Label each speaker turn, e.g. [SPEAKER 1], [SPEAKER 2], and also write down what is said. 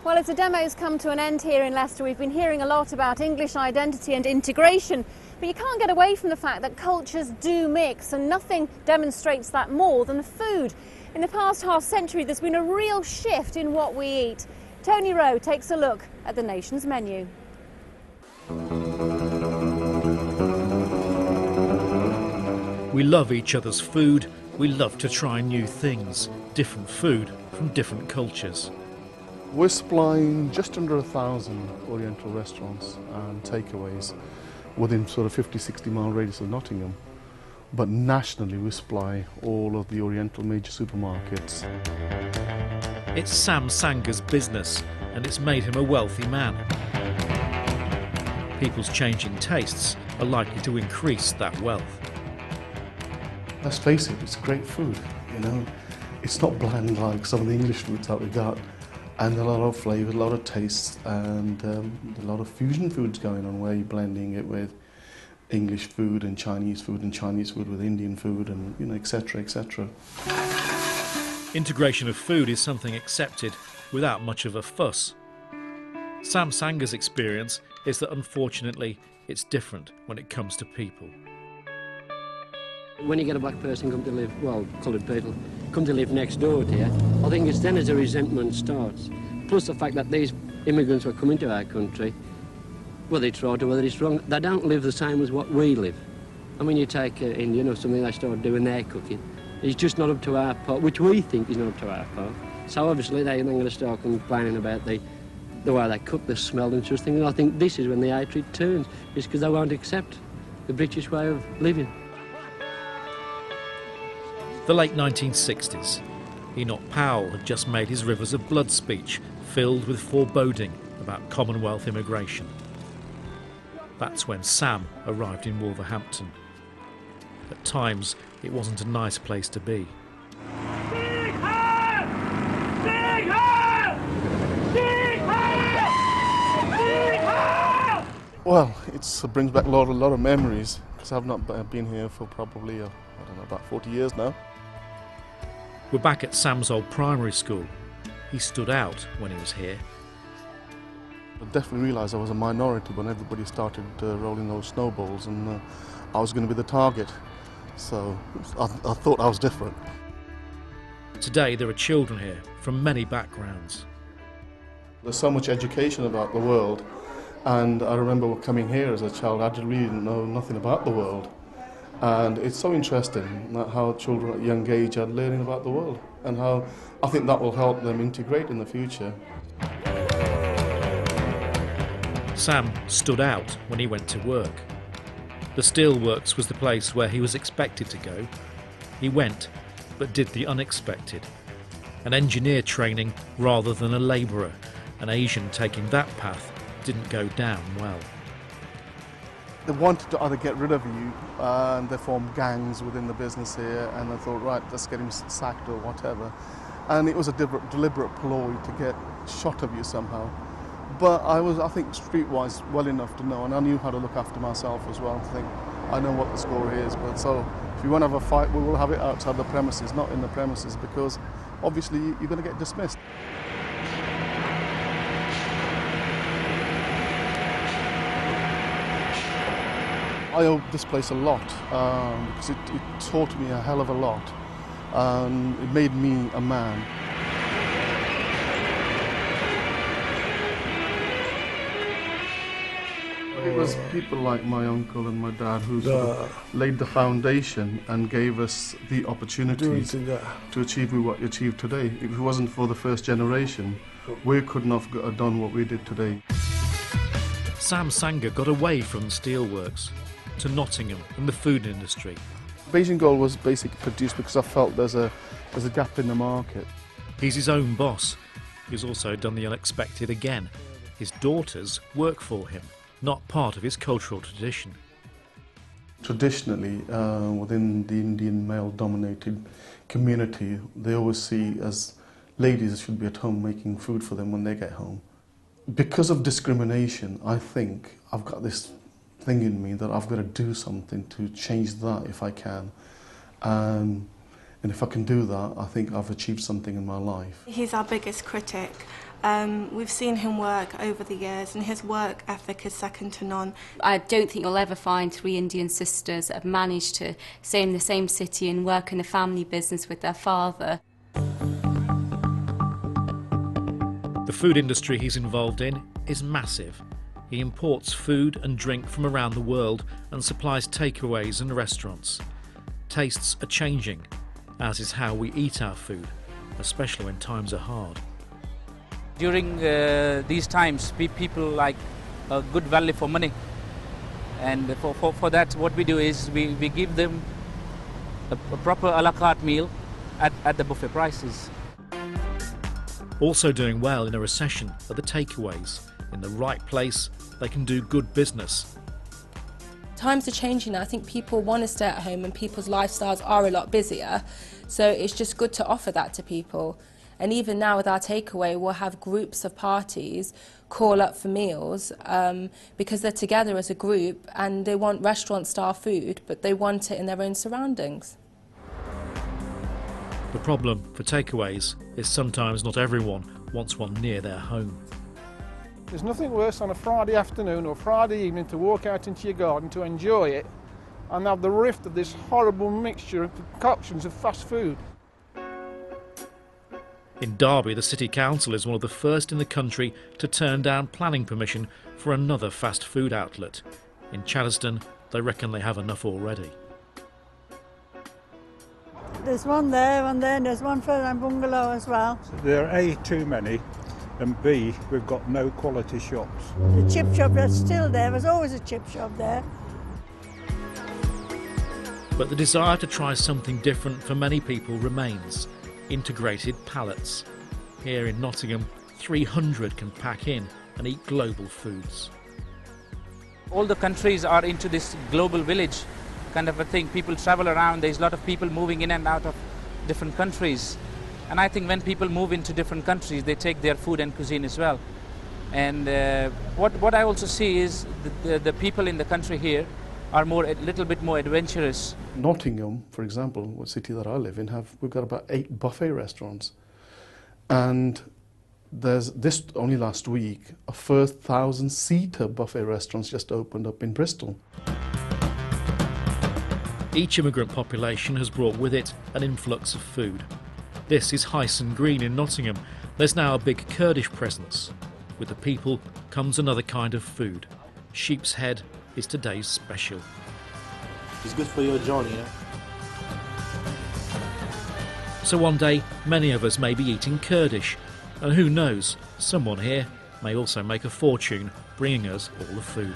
[SPEAKER 1] Well, as the demo's come to an end here in Leicester, we've been hearing a lot about English identity and integration, but you can't get away from the fact that cultures do mix, and nothing demonstrates that more than food. In the past half-century, there's been a real shift in what we eat. Tony Rowe takes a look at the nation's menu.
[SPEAKER 2] We love each other's food, we love to try new things, different food from different cultures.
[SPEAKER 3] We're supplying just under 1,000 Oriental restaurants and takeaways within sort of 50-60 mile radius of Nottingham. But nationally we supply all of the Oriental major supermarkets.
[SPEAKER 2] It's Sam Sangha's business, and it's made him a wealthy man. People's changing tastes are likely to increase that wealth.
[SPEAKER 3] Let's face it, it's great food, you know. It's not bland like some of the English foods that we got. And a lot of flavour, a lot of tastes, and a lot of fusion foods going on where you're blending it with English food and Chinese food with Indian food, and you know, etc., etc.
[SPEAKER 2] Integration of food is something accepted without much of a fuss. Sam Sangha's experience is that unfortunately it's different when it comes to people.
[SPEAKER 4] When you get a black person come to live, well, coloured people, come to live next door to you, I think it's then as a resentment starts. Plus the fact that these immigrants who are coming to our country, whether it's right or whether it's wrong, they don't live the same as what we live. I mean, you take Indian or something, they start doing their cooking. It's just not up to our part, which we think is not up to our part. So obviously they're going to start complaining about the way they cook, the smell and such things. And I think this is when the hatred turns, is because they won't accept the British way of living.
[SPEAKER 2] The late 1960s. Enoch Powell had just made his Rivers of Blood speech, filled with foreboding about Commonwealth immigration. That's when Sam arrived in Wolverhampton. At times, it wasn't a nice place to be.
[SPEAKER 3] Well, it brings back a lot of memories, because I've not been here for probably, I don't know, about 40 years now.
[SPEAKER 2] We're back at Sam's old primary school. He stood out when he was here.
[SPEAKER 3] I definitely realised I was a minority when everybody started rolling those snowballs, and I was going to be the target. So I thought I was different.
[SPEAKER 2] Today there are children here from many backgrounds.
[SPEAKER 3] There's so much education about the world, and I remember coming here as a child, I really didn't know nothing about the world. And it's so interesting how children at a young age are learning about the world, and how I think that will help them integrate in the future.
[SPEAKER 2] Sam stood out when he went to work. The steelworks was the place where he was expected to go. He went, but did the unexpected. An engineer training rather than a labourer. An Asian taking that path didn't go down well.
[SPEAKER 3] They wanted to either get rid of you, and they formed gangs within the business here, and they thought, right, let's get him sacked or whatever. And it was a deliberate ploy to get shot of you somehow. But I was, I think, streetwise well enough to know, and I knew how to look after myself as well, to think, I know what the score is. But so, if you want to have a fight, we will have it outside the premises, not in the premises, because obviously you're going to get dismissed. I owe this place a lot, because it taught me a hell of a lot. It made me a man. It was people like my uncle and my dad who sort of laid the foundation and gave us the opportunities to achieve what we achieved today. If it wasn't for the first generation, we couldn't have done what we did today.
[SPEAKER 2] Sam Sangha got away from the steelworks to Nottingham and the food industry.
[SPEAKER 3] Beijing Gold was basically produced because I felt there's a gap in the market.
[SPEAKER 2] He's his own boss. He's also done the unexpected again. His daughters work for him, not part of his cultural tradition.
[SPEAKER 3] Traditionally, within the Indian male-dominated community, they always see as ladies should be at home making food for them when they get home. Because of discrimination, I think I've got this thing in me that I've got to do something to change that if I can. And if I can do that, I think I've achieved something in my life.
[SPEAKER 5] He's our biggest critic, We've seen him work over the years, and his work ethic is second to none.
[SPEAKER 6] I don't think you'll ever find 3 Indian sisters that have managed to stay in the same city and work in the family business with their father.
[SPEAKER 2] The food industry he's involved in is massive. He imports food and drink from around the world and supplies takeaways and restaurants. Tastes are changing, as is how we eat our food, especially when times are hard.
[SPEAKER 7] During these times, people like a good value for money. And for that, what we do is we give them a proper a la carte meal at the buffet prices.
[SPEAKER 2] Also doing well in a recession are the takeaways. In the right place, they can do good business.
[SPEAKER 8] Times are changing now. I think people want to stay at home and people's lifestyles are a lot busier. So it's just good to offer that to people. And even now with our takeaway, we'll have groups of parties call up for meals because they're together as a group and they want restaurant-style food, but they want it in their own surroundings.
[SPEAKER 2] The problem for takeaways is sometimes not everyone wants one near their home.
[SPEAKER 9] There's nothing worse on a Friday afternoon or Friday evening to walk out into your garden to enjoy it and have the rift of this horrible mixture of concoctions of fast food.
[SPEAKER 2] In Derby, the City Council is one of the first in the country to turn down planning permission for another fast food outlet. In Chaddesden, they reckon they have enough already.
[SPEAKER 10] There's one there and then there's one further in Bungalow as well.
[SPEAKER 11] There are A, too many, and B, we've got no quality shops.
[SPEAKER 10] The chip shop that's still there, there's always a chip shop there.
[SPEAKER 2] But the desire to try something different for many people remains. Integrated pallets. Here in Nottingham, 300 can pack in and eat global foods.
[SPEAKER 7] All the countries are into this global village kind of a thing. People travel around, there's a lot of people moving in and out of different countries. And I think when people move into different countries, they take their food and cuisine as well. And what I also see is the people in the country here are a little bit more adventurous.
[SPEAKER 3] Nottingham, for example, the city that I live in, we've got about 8 buffet restaurants. And there's this only last week, a first 1,000-seater buffet restaurants just opened up in Bristol.
[SPEAKER 2] Each immigrant population has brought with it an influx of food. This is Hyson Green in Nottingham. There's now a big Kurdish presence. With the people comes another kind of food. Sheep's head is today's special.
[SPEAKER 12] It's good for your jaw, you know.
[SPEAKER 2] So one day, many of us may be eating Kurdish. And who knows, someone here may also make a fortune bringing us all the food.